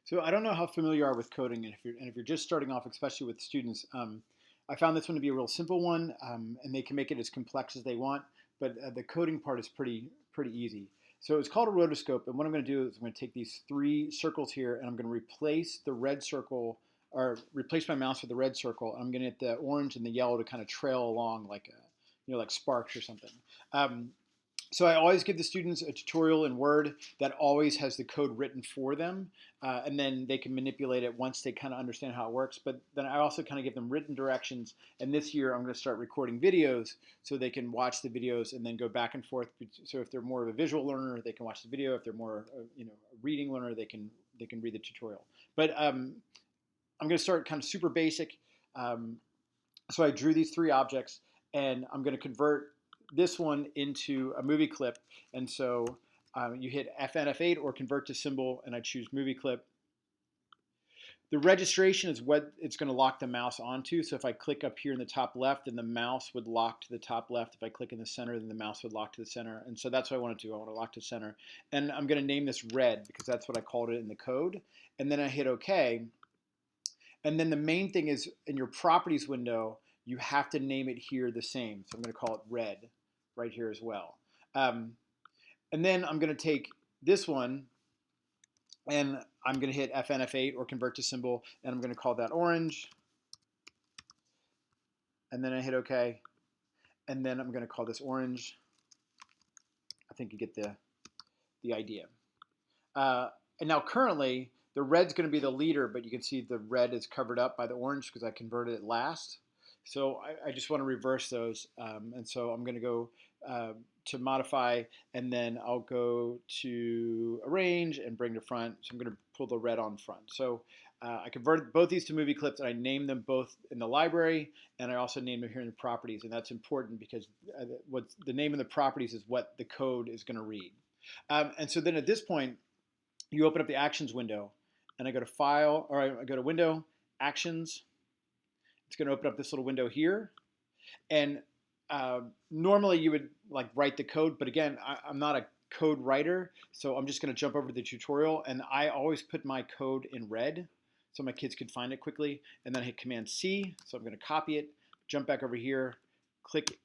So I don't know how familiar you are with coding, and if you're just starting off, especially with students, I found this one to be a real simple one, and they can make it as complex as they want. But the coding part is pretty easy. So it's called a rotoscope, and what I'm going to do is I'm going to take these three circles here, and I'm going to replace the red circle, or replace my mouse with the red circle. And I'm going to get the orange and the yellow to kind of trail along like like sparks or something. Um, so I always give the students a tutorial in Word that always has the code written for them, and then they can manipulate it once they kind of understand how it works. But then I also kind of give them written directions. And this year I'm going to start recording videos so they can watch the videos and then go back and forth. So if they're more of a visual learner, they can watch the video. If they're more, a reading learner, they can read the tutorial. But I'm going to start kind of super basic. So I drew these three objects, and I'm going to convert this one into a movie clip. And so you hit FN F8 or convert to symbol, and I choose movie clip. The registration is what it's going to lock the mouse onto. So if I click up here in the top left, then the mouse would lock to the top left. If I click in the center, then the mouse would lock to the center. And so that's what I want to do. I want to lock to center. And I'm going to name this red because that's what I called it in the code. And then I hit OK. And then the main thing is in your properties window, you have to name it here the same. So I'm going to call it red right here as well. And then I'm going to take this one and I'm going to hit FN F8 or convert to symbol, and I'm going to call that orange. And then I hit OK. And then I'm going to call this orange. I think you get the idea. And now currently, the red's going to be the leader, but you can see the red is covered up by the orange because I converted it last. So I just want to reverse those. And so I'm going to go to modify, and then I'll go to arrange and bring to front. So I'm going to pull the red on front. So I converted both these to movie clips, and I named them both in the library, and I also named them here in the properties. And that's important because what the name of the properties is what the code is going to read. And so then at this point, you open up the actions window, and I go to File, or I go to Window, Actions. It's going to open up this little window here. And normally you would like write the code, but again, I'm not a code writer, so I'm just going to jump over to the tutorial, and I always put my code in red so my kids could find it quickly. And then I hit Command C, so I'm going to copy it, jump back over here, click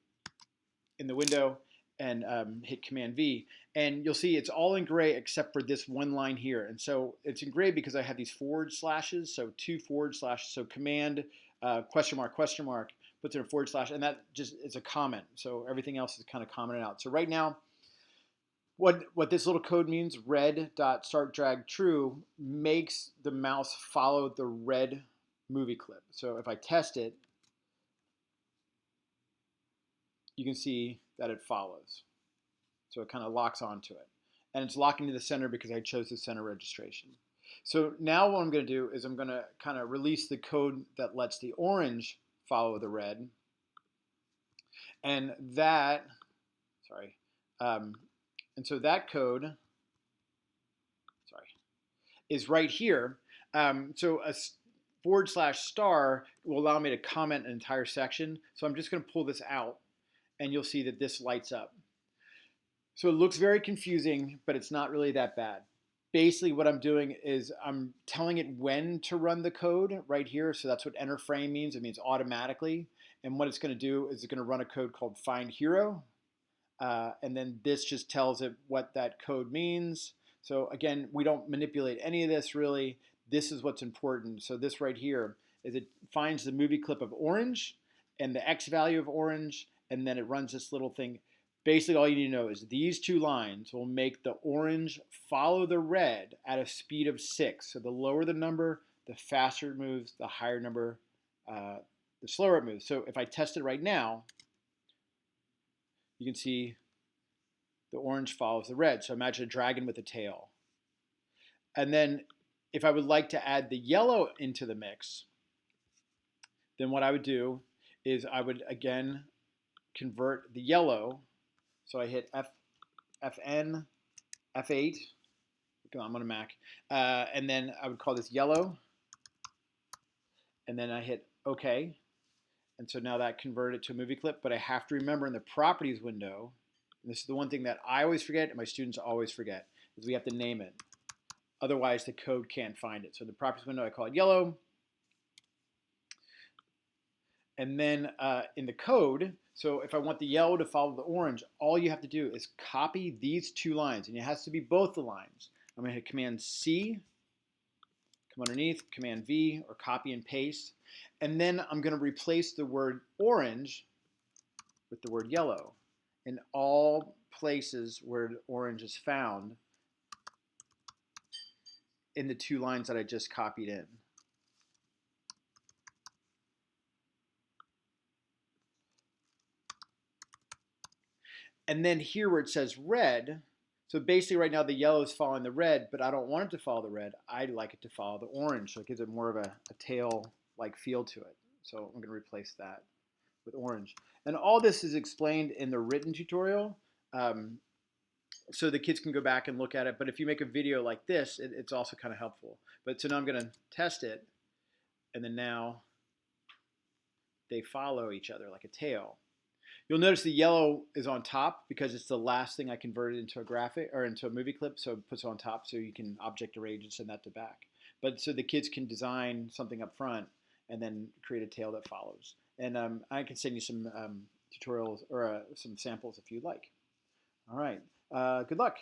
in the window, and hit Command V. And you'll see it's all in gray except for this one line here. And so it's in gray because I have these forward slashes, so two forward slashes. So Command question mark, puts in a forward slash, and that just is a comment. So everything else is kind of commented out. So right now, what this little code means, red.startDragTrue, makes the mouse follow the red movie clip. So if I test it, you can see that it follows. So it kind of locks onto it. And it's locking to the center because I chose the center registration. So now what I'm going to do is I'm going to kind of release the code that lets the orange follow the red. And that, and so that code, is right here. So a /* will allow me to comment an entire section. So I'm just going to pull this out, and you'll see that this lights up. So it looks very confusing, but it's not really that bad. Basically what I'm doing is I'm telling it when to run the code right here. So that's what enter frame means. It means automatically. And what it's going to do is it's going to run a code called find hero. And then this just tells it what that code means. So again, we don't manipulate any of this really. This is what's important. So this right here is it finds the movie clip of orange and the X value of orange, and then it runs this little thing. Basically, all you need to know is these two lines will make the orange follow the red at a speed of 6. So the lower the number, the faster it moves, the higher number, the slower it moves. So if I test it right now, you can see the orange follows the red. So imagine a dragon with a tail. And then if I would like to add the yellow into the mix, then what I would do is I would again convert the yellow. So I hit FN F8. I'm on a Mac. And then I would call this yellow. And then I hit OK. And so now that converted it to a movie clip. But I have to remember in the properties window, and this is the one thing that I always forget and my students always forget, is we have to name it. Otherwise, the code can't find it. So the properties window, I call it yellow. And then in the code, so if I want the yellow to follow the orange, all you have to do is copy these 2 lines, and it has to be both the lines. I'm going to hit Command C, come underneath, Command V, or copy and paste. And then I'm going to replace the word orange with the word yellow. In all places where orange is found in the 2 lines that I just copied in. And then here where it says red, so basically right now the yellow is following the red, but I don't want it to follow the red. I'd like it to follow the orange, so it gives it more of a tail-like feel to it. So I'm going to replace that with orange. And all this is explained in the written tutorial, so the kids can go back and look at it. But if you make a video like this, it's also kind of helpful. But so now I'm going to test it, and then now they follow each other like a tail. You'll notice the yellow is on top because it's the last thing I converted into a graphic or into a movie clip, so it puts it on top so you can object arrange and send that to back. But so the kids can design something up front and then create a tail that follows. And I can send you some tutorials or some samples if you'd like. All right, good luck.